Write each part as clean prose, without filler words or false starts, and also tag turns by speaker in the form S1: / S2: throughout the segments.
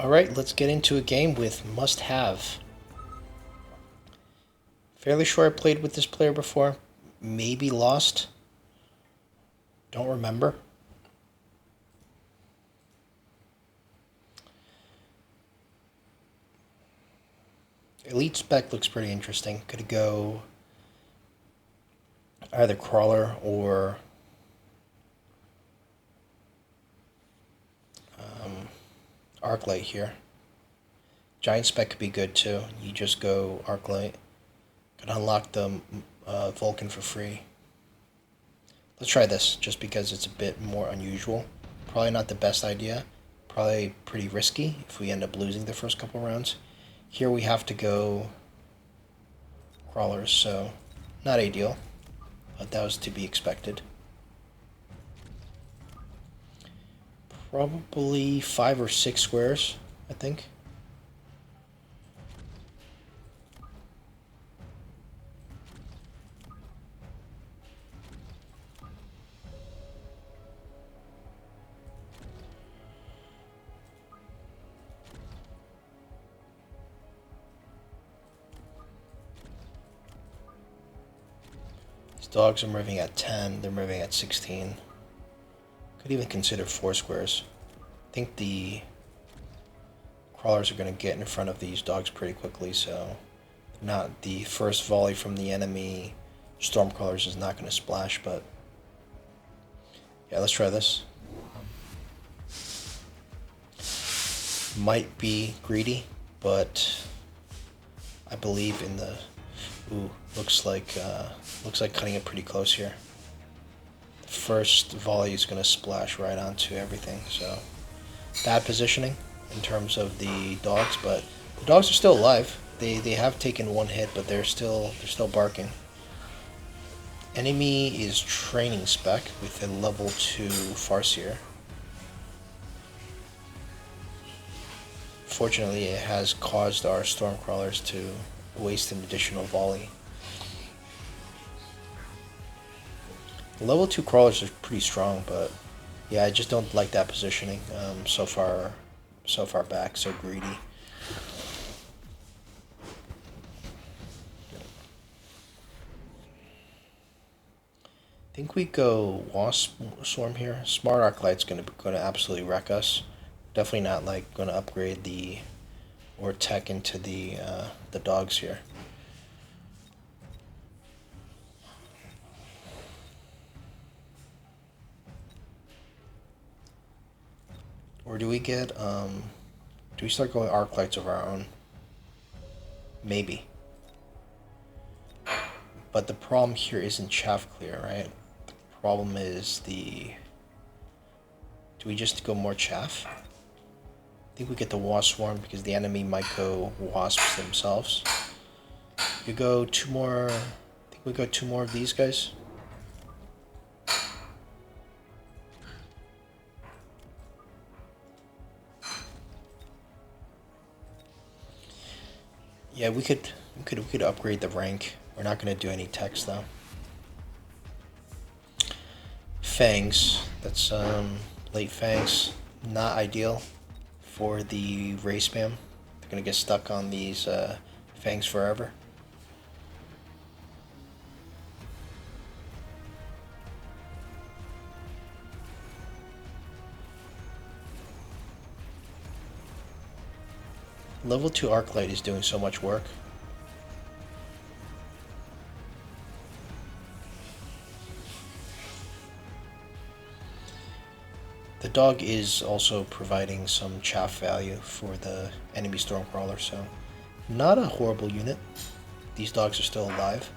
S1: Alright, let's get into a game with must-have. Fairly sure I played with this player before. Maybe lost. Don't remember. Elite spec looks pretty interesting. Could go either crawler or arc light here. Giant spec could be good too. You just go arc light. Could unlock the Vulcan for free. Let's try this just because it's a bit more unusual. Probably not the best idea. Probably pretty risky if we end up losing the first couple rounds. Here we have to go crawlers, so not ideal, but that was to be expected. Probably 5 or 6 squares, I think. These dogs are moving at 10, they're moving at 16. Could even consider 4 squares. I think the crawlers are going to get in front of these dogs pretty quickly, so not the first volley from the enemy storm crawlers is not going to splash, but yeah, let's try this. Might be greedy, but I believe in the... Ooh, looks like cutting it pretty close here. First volley is going to splash right onto everything, so bad positioning in terms of the dogs, but the dogs are still alive. They have taken 1 hit, but they're still barking. Enemy is training spec with a level 2 Farseer. Fortunately, it has caused our Stormcrawlers to waste an additional volley. Level 2 crawlers are pretty strong, but yeah, I just don't like that positioning. So far back, so greedy. I think we go Wasp Swarm here. Smart Arc Light's gonna absolutely wreck us. Definitely not like gonna upgrade the or tech into the dogs here. Or do we get, do we start going arc lights of our own? Maybe. But the problem here isn't chaff clear, right? The problem is do we just go more chaff? I think we get the wasp swarm because the enemy might go wasps themselves. We go 2 more, I think we go 2 more of these guys. Yeah, we could upgrade the rank. We're not gonna do any text though. Fangs. That's late fangs. Not ideal for the ray spam. They're gonna get stuck on these fangs forever. Level 2 arc light is doing so much work. The dog is also providing some chaff value for the enemy Stormcrawler, so not a horrible unit. These dogs are still alive.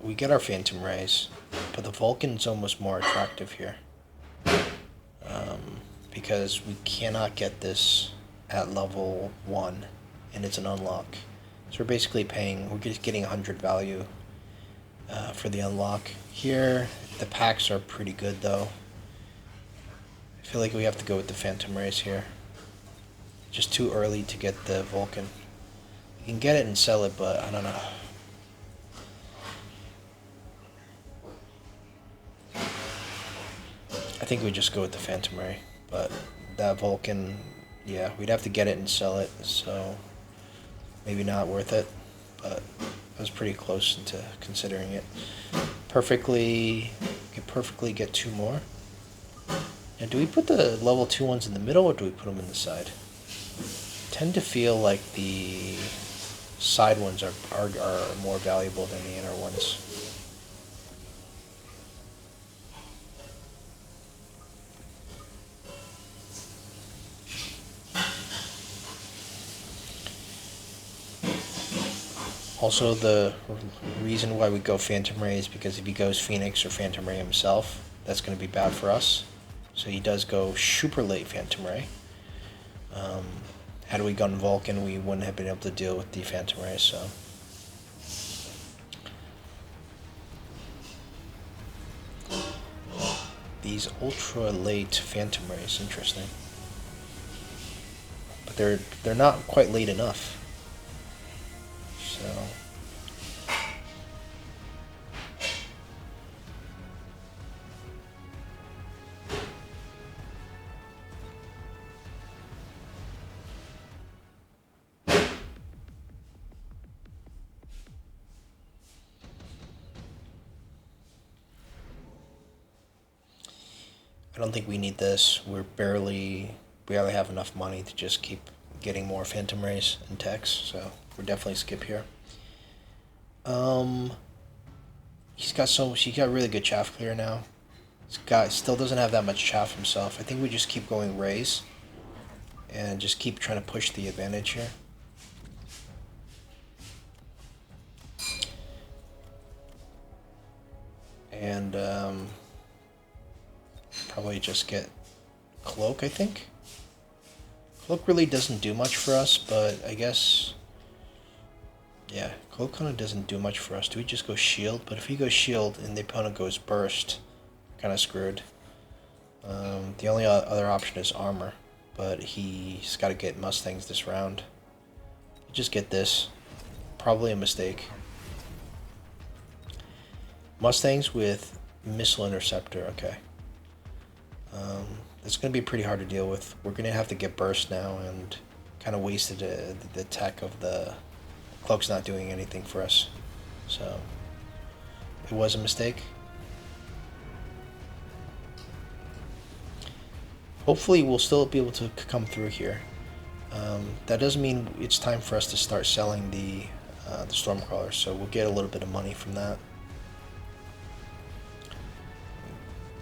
S1: We get our Phantom Rays, but the Vulcan's almost more attractive here. Because we cannot get this at level 1, and it's an unlock. So we're basically we're just getting 100 value for the unlock. Here, the packs are pretty good though. I feel like we have to go with the Phantom Rays here. Just too early to get the Vulcan. You can get it and sell it, but I don't know. I think we just go with the Phantom Ray, but that Vulcan, yeah, we'd have to get it and sell it, so maybe not worth it, but I was pretty close to considering it. Could perfectly get 2 more. Now, do we put the level 2 ones in the middle, or do we put them in the side? I tend to feel like the side ones are more valuable than the inner ones. Also, the reason why we go Phantom Ray is because if he goes Phoenix or Phantom Ray himself, that's going to be bad for us. So he does go super late Phantom Ray. Had we gone Vulcan, we wouldn't have been able to deal with the Phantom Ray, so... These ultra late Phantom Rays, interesting. But they're not quite late enough. So I don't think we need this. We barely have enough money to just keep getting more Phantom Rays and techs, so we're definitely skip here. He got really good chaff clear now. This guy still doesn't have that much chaff himself. I think we just keep going Rays and just keep trying to push the advantage here. And probably just get Cloak, I think. Cloak really doesn't do much for us, but I guess... Yeah, Cloak kind of doesn't do much for us. Do we just go Shield? But if he goes Shield and the opponent goes Burst, kind of screwed. The only other option is Armor, but he's got to get Mustangs this round. Just get this. Probably a mistake. Mustangs with Missile Interceptor, okay. It's going to be pretty hard to deal with. We're going to have to get Burst now, and kind of wasted the tech of the... Cloak's not doing anything for us, so it was a mistake. Hopefully we'll still be able to come through here. That doesn't mean it's time for us to start selling the Stormcrawlers, so we'll get a little bit of money from that.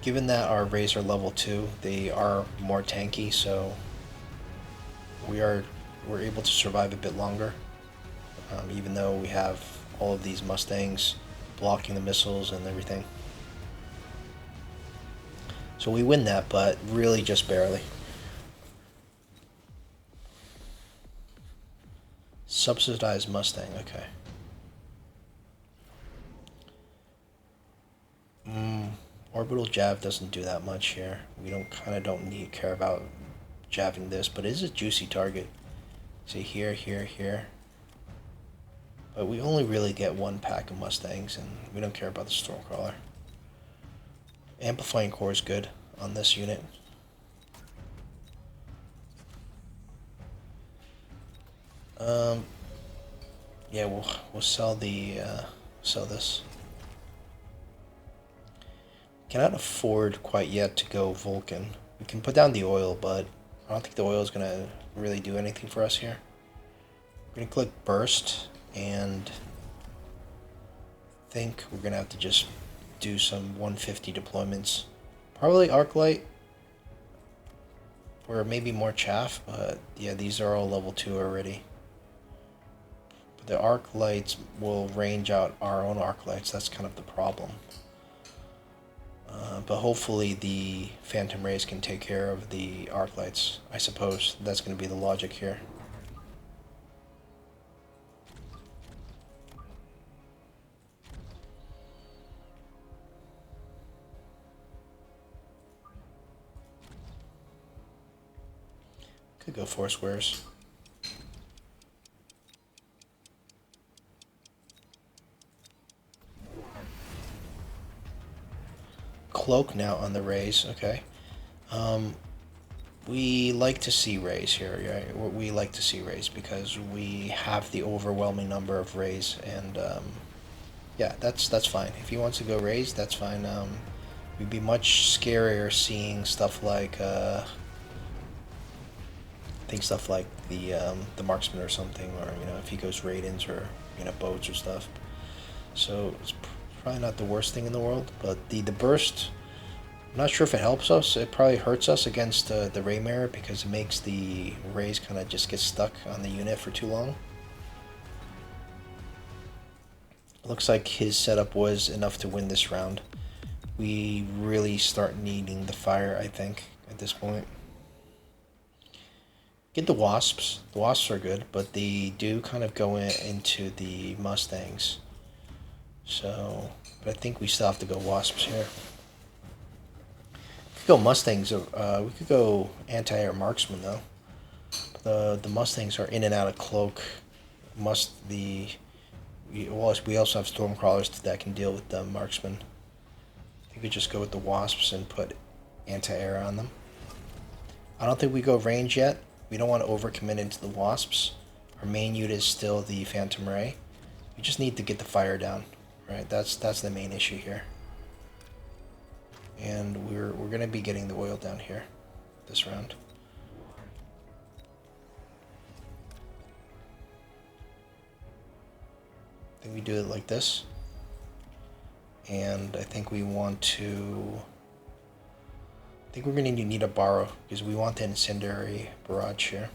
S1: Given that our Rays are level 2, they are more tanky, so we're able to survive a bit longer. Even though we have all of these Mustangs blocking the missiles and everything. So we win that, but really just barely. Subsidized Mustang, okay. Orbital Jav doesn't do that much here. We don't care about jabbing this, but it is a juicy target. See here, here, here. But we only really get 1 pack of Mustangs, and we don't care about the Stormcrawler. Amplifying Core is good on this unit. Yeah, we'll sell this. Cannot afford quite yet to go Vulcan. We can put down the oil, but I don't think the oil is gonna really do anything for us here. We're gonna click Burst, and I think we're gonna have to just do some 150 deployments. Probably Arclight, or maybe more chaff, but yeah, these are all level 2 already. But the Arclights will range out our own Arclights, that's kind of the problem. But hopefully the Phantom Rays can take care of the Arclights. I suppose that's going to be the logic here. Could go 4 squares. Cloak now on the raise, okay. We like to see raise here, right? We like to see raise because we have the overwhelming number of raise, and yeah, that's fine. If he wants to go raise, that's fine. We'd be much scarier seeing stuff like I think stuff like the marksman or something, or you know, if he goes raidens or you know boats or stuff. So it's probably not the worst thing in the world, but the burst. I'm not sure if it helps us. It probably hurts us against the ray mirror because it makes the rays kind of just get stuck on the unit for too long. Looks like his setup was enough to win this round. We really start needing the fire, I think, at this point. Get the wasps. The wasps are good, but they do kind of go into the mustangs. So, but I think we still have to go wasps here. Go Mustangs. We could go anti-air marksman though. The Mustangs are in and out of cloak. We also have storm crawlers that can deal with the marksman. You could just go with the wasps and put anti-air on them. I don't think we go range yet. We don't want to overcommit into the wasps. Our main unit is still the phantom ray. We just need to get the fire down, right? That's the main issue here. And we're going to be getting the oil down here this round. I think we do it like this. And I think we want to... I think we're going to need a borrow because we want the incendiary barrage here.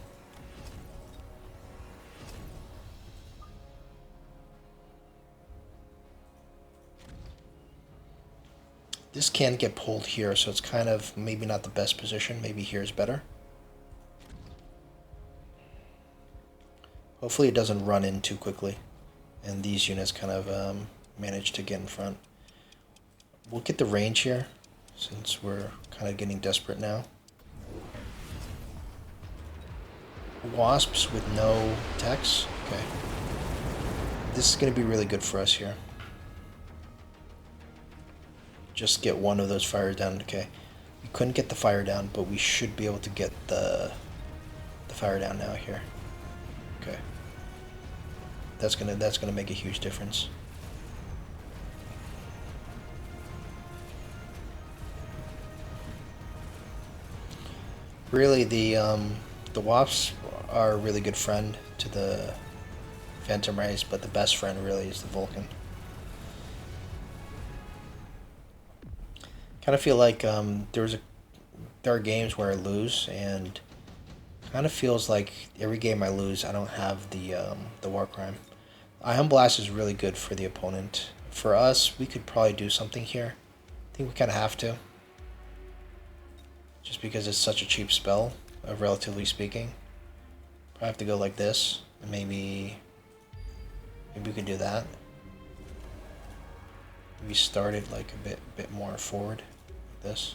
S1: This can get pulled here, so it's kind of maybe not the best position. Maybe here is better. Hopefully it doesn't run in too quickly, and these units kind of manage to get in front. We'll get the range here, since we're kind of getting desperate now. Wasps with no techs. Okay. This is going to be really good for us here. Just get one of those fires down. Okay, we couldn't get the fire down, but we should be able to get the fire down now here. Okay, that's gonna make a huge difference. Really, the wasps are a really good friend to the phantom rays, but the best friend really is the Vulcan. Kind of feel like there are games where I lose, and kind of feels like every game I lose, I don't have the war crime. Ion Blast is really good for the opponent. For us, we could probably do something here. I think we kind of have to, just because it's such a cheap spell, relatively speaking. Probably have to go like this, and maybe we could do that. We started like a bit more forward. This.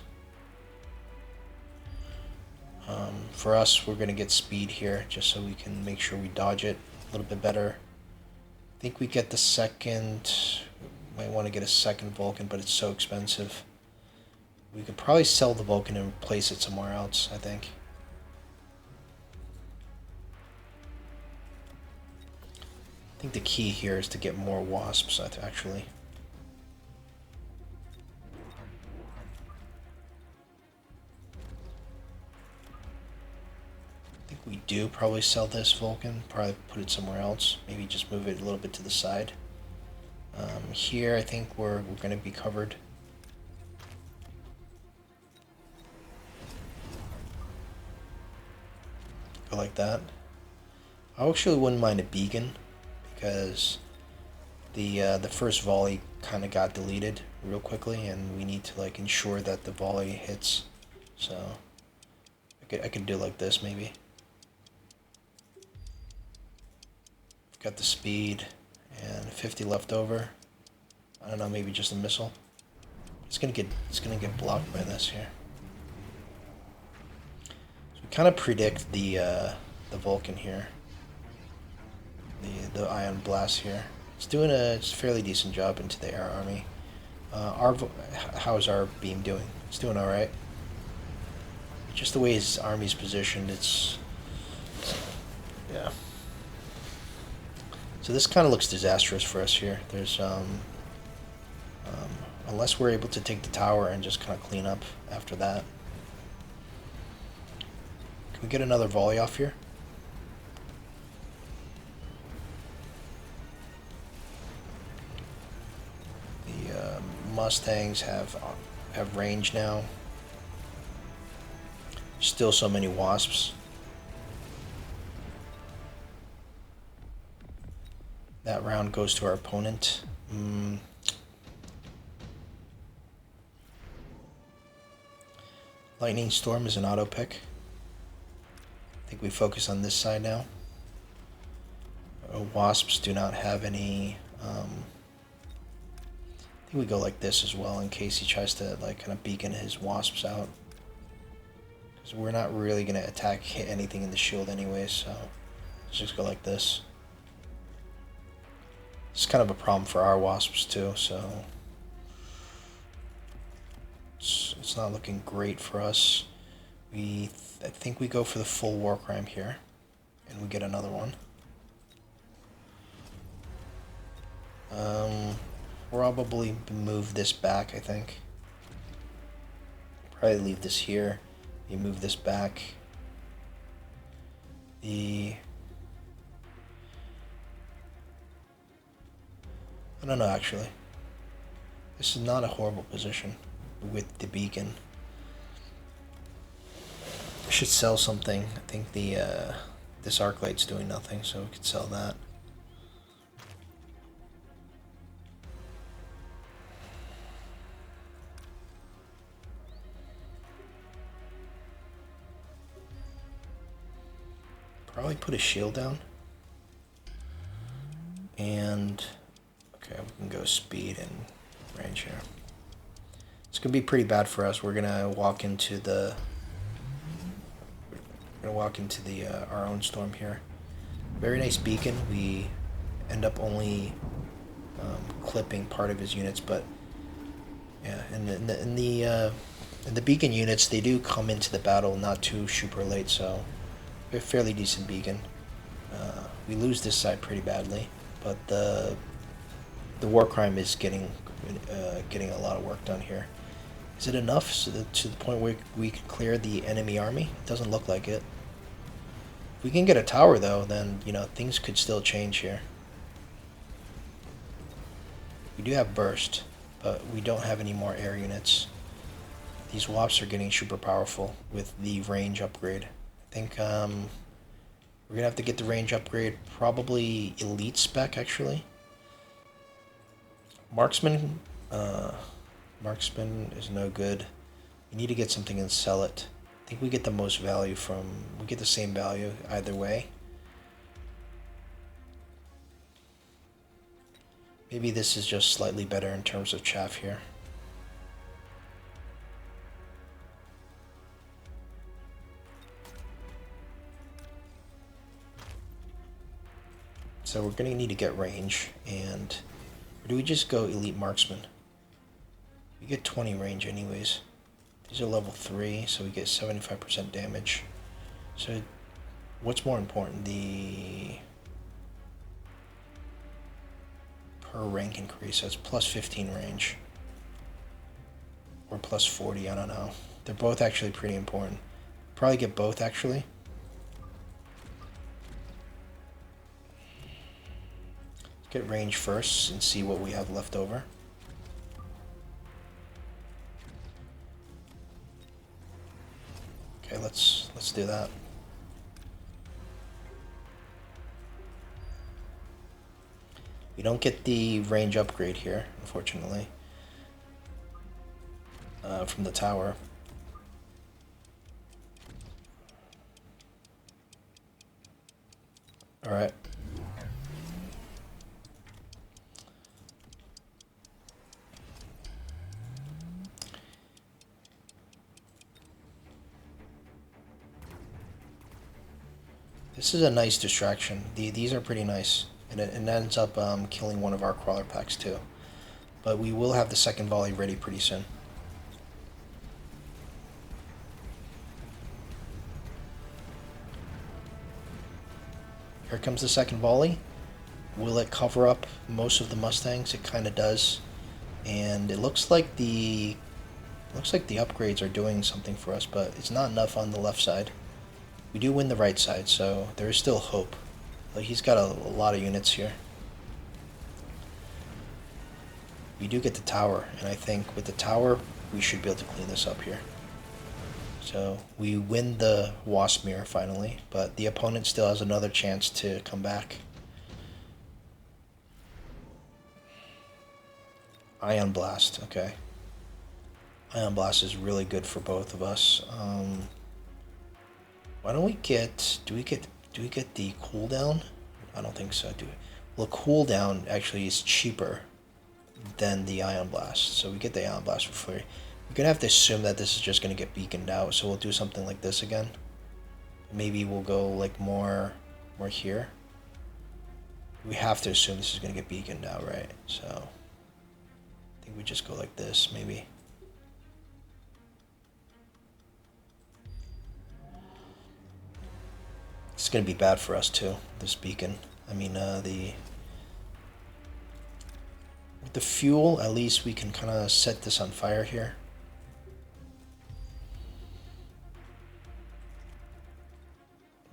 S1: For us, we're going to get speed here just so we can make sure we dodge it a little bit better. I think we get the second, might want to get a second Vulcan, but it's so expensive. We could probably sell the Vulcan and place it somewhere else, I think. I think the key here is to get more wasps, actually. We do probably sell this Vulcan, probably put it somewhere else, maybe just move it a little bit to the side. Here I think we're going to be covered. Go like that. I actually wouldn't mind a beacon because the first volley kind of got deleted real quickly, and we need to like ensure that the volley hits. So I could do like this maybe. Got the speed and 50 left over. I don't know, maybe just a missile. It's gonna get blocked by this here. So we kind of predict the Vulcan here, the Ion Blast here. It's doing a fairly decent job into the air army. How's our beam doing? It's doing all right. Just the way his army's positioned, yeah. So this kind of looks disastrous for us here. There's unless we're able to take the tower and just kind of clean up after that. Can we get another volley off here? The Mustangs have range now. Still so many Wasps. That round goes to our opponent. Lightning Storm is an auto pick. I think we focus on this side now. Wasps do not have any. I think we go like this as well in case he tries to like kind of beacon his Wasps out. Because we're not really going to hit anything in the shield anyway, so let's just go like this. It's kind of a problem for our Wasps too, so it's not looking great for us. I think we go for the full war crime here, and we get another one. Probably move this back, I think. Probably leave this here. You move this back. I don't know, actually. This is not a horrible position with the beacon. I should sell something. I think this arc light's doing nothing, so we could sell that. Probably put a shield down. And okay, we can go speed and range here. It's gonna be pretty bad for us. We're gonna walk into our own storm here. Very nice beacon. We end up only clipping part of his units, but yeah, in the beacon units, they do come into the battle not too super late, so we have a fairly decent beacon. We lose this side pretty badly, but the war crime is getting a lot of work done here. Is it enough to the point where we can clear the enemy army? It doesn't look like it. If we can get a tower though, then things could still change here. We do have burst, but we don't have any more air units. These Wasps are getting super powerful with the range upgrade. I think we're gonna have to get the range upgrade, probably elite spec actually. Marksman is no good. We need to get something and sell it. I think we get the most value we get the same value either way. Maybe this is just slightly better in terms of chaff here. So we're going to need to get range, or do we just go elite marksman? We get 20 range anyways. These are level 3, so we get 75% damage. So what's more important, the per rank increase? So it's plus 15 range. Or plus 40, I don't know. They're both actually pretty important. Probably get both actually. Get range first and see what we have left over. Okay, let's do that. We don't get the range upgrade here, unfortunately, from the tower. All right. This is a nice distraction. These are pretty nice. And it ends up killing one of our crawler packs too. But we will have the second volley ready pretty soon. Here comes the second volley. Will it cover up most of the Mustangs? It kind of does. And it looks like the upgrades are doing something for us, but it's not enough on the left side. We do win the right side, so there is still hope. Like, he's got a lot of units here. We do get the tower, and I think with the tower, we should be able to clean this up here. So we win the Wasp mirror finally, but the opponent still has another chance to come back. Ion Blast, okay. Ion Blast is really good for both of us. Why don't we get? Do we get the cooldown? I don't think so. Do we? Well, cooldown actually is cheaper than the Ion Blast, so we get the Ion Blast for free. We're gonna have to assume that this is just gonna get beaconed out, so we'll do something like this again. Maybe we'll go like more here. We have to assume this is gonna get beaconed out, right? So I think we just go like this, maybe. It's going to be bad for us too, this beacon. I mean, with the fuel, at least we can kind of set this on fire here.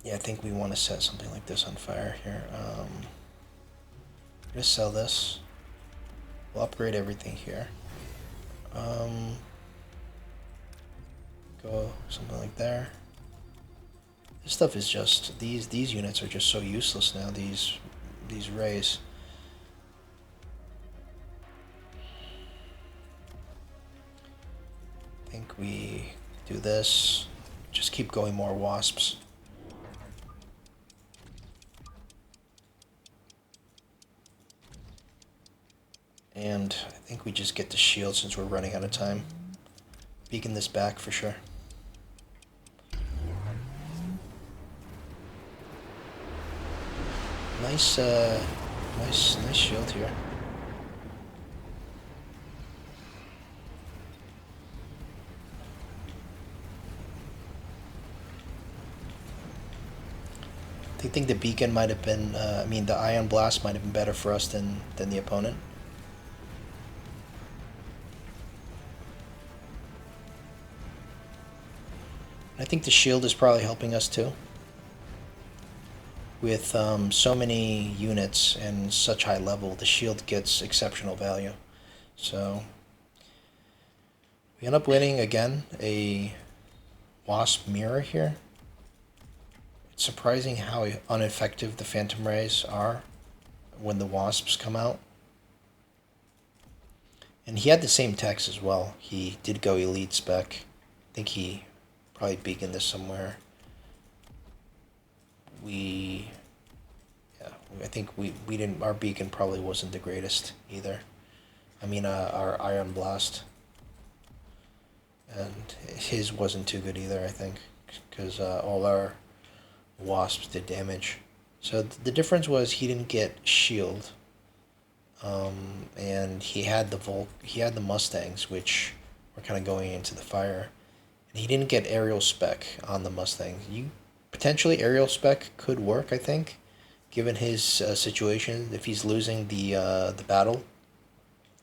S1: Yeah, I think we want to set something like this on fire here. I'm going to sell this. We'll upgrade everything here. Go something like there. This stuff is just, these units are just so useless now, these rays. I think we do this, just keep going more wasps. And I think we just get the shield since we're running out of time. Beacon this back for sure. Nice shield here. I think the beacon might have been, the Ion Blast might have been better for us than the opponent. I think the shield is probably helping us too. With so many units and such high level, the shield gets exceptional value. So we end up winning again a Wasp mirror here. It's surprising how ineffective the Phantom Rays are when the Wasps come out. And he had the same text as well. He did go elite spec. I think he probably beaconed this somewhere. I think we didn't, our beacon probably wasn't the greatest either. Our Ion Blast. And his wasn't too good either, I think, because all our Wasps did damage. So the difference was he didn't get shield, and he had the Mustangs, which were kind of going into the fire, and he didn't get aerial spec on the Mustangs. Potentially aerial spec could work, I think, given his situation. If he's losing the battle,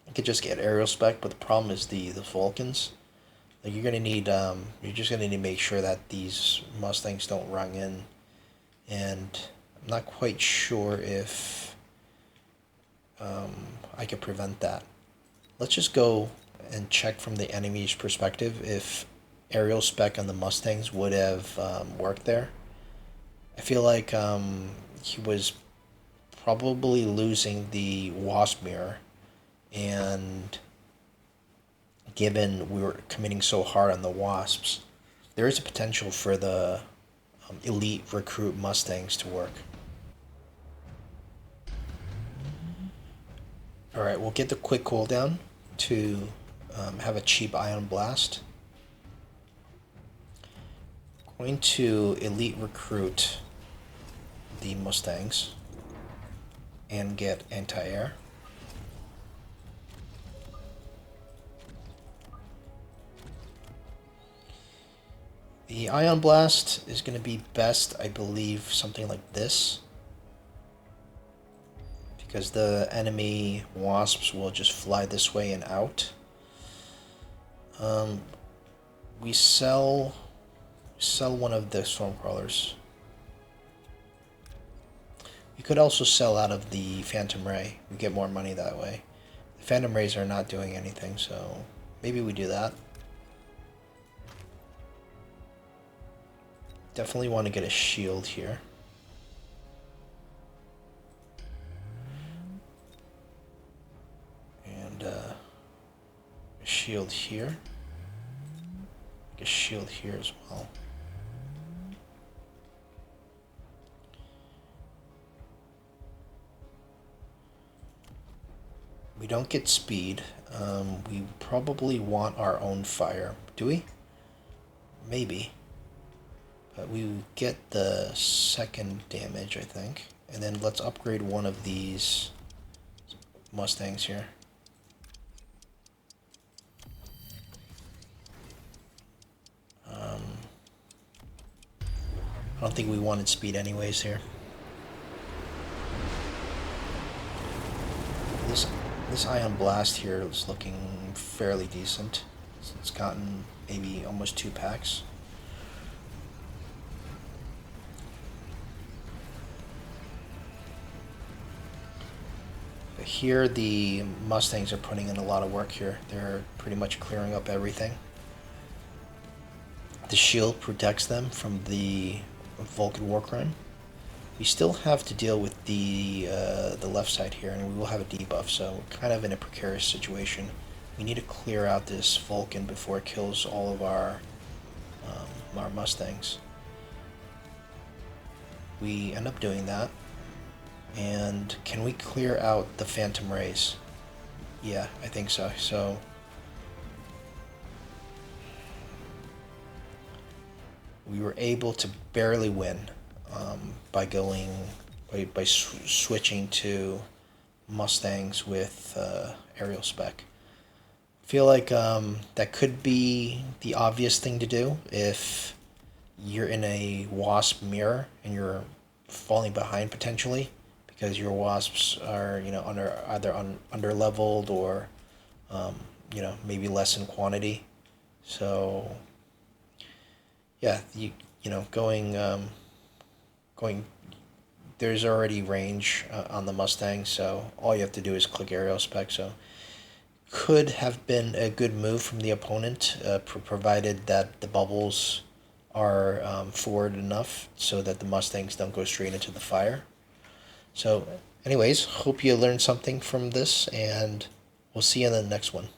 S1: you could just get aerial spec. But the problem is the Vulcans. Like, you're just gonna need to make sure that these Mustangs don't run in, and I'm not quite sure if I could prevent that. Let's just go and check from the enemy's perspective if aerial spec on the Mustangs would have worked there. I feel like he was probably losing the Wasp mirror, and given we were committing so hard on the Wasps, there is a potential for the elite recruit Mustangs to work. Alright, we'll get the quick cooldown to have a cheap Ion Blast. Going to elite recruit the Mustangs and get anti-air. The Ion Blast is going to be best, I believe, something like this. Because the enemy Wasps will just fly this way and out. We sell one of the Stormcrawlers. We could also sell out of the Phantom Ray. We get more money that way. The Phantom Rays are not doing anything, so maybe we do that. Definitely want to get a shield here. And a shield here. A shield here as well. We don't get speed. We probably want our own fire. Do we? Maybe. But we get the second damage, I think. And then let's upgrade one of these Mustangs here. I don't think we wanted speed anyways here. This Ion Blast here is looking fairly decent. It's gotten maybe almost 2 packs. But here the Mustangs are putting in a lot of work here. They're pretty much clearing up everything. The shield protects them from the Vulcan Warcrime. We still have to deal with the left side here, and we will have a debuff, so we're kind of in a precarious situation. We need to clear out this Vulcan before it kills all of our Mustangs. We end up doing that. And can we clear out the Phantom Rays? Yeah, I think so. So we were able to barely win by switching to Mustangs with aerial spec. I feel like that could be the obvious thing to do if you're in a Wasp mirror and you're falling behind potentially because your Wasps are under leveled or maybe less in quantity. So yeah, going there's already range on the Mustang, so all you have to do is click aerial spec. So could have been a good move from the opponent, provided that the bubbles are forward enough so that the Mustangs don't go straight into the fire. So anyways, hope you learned something from this, and we'll see you in the next one.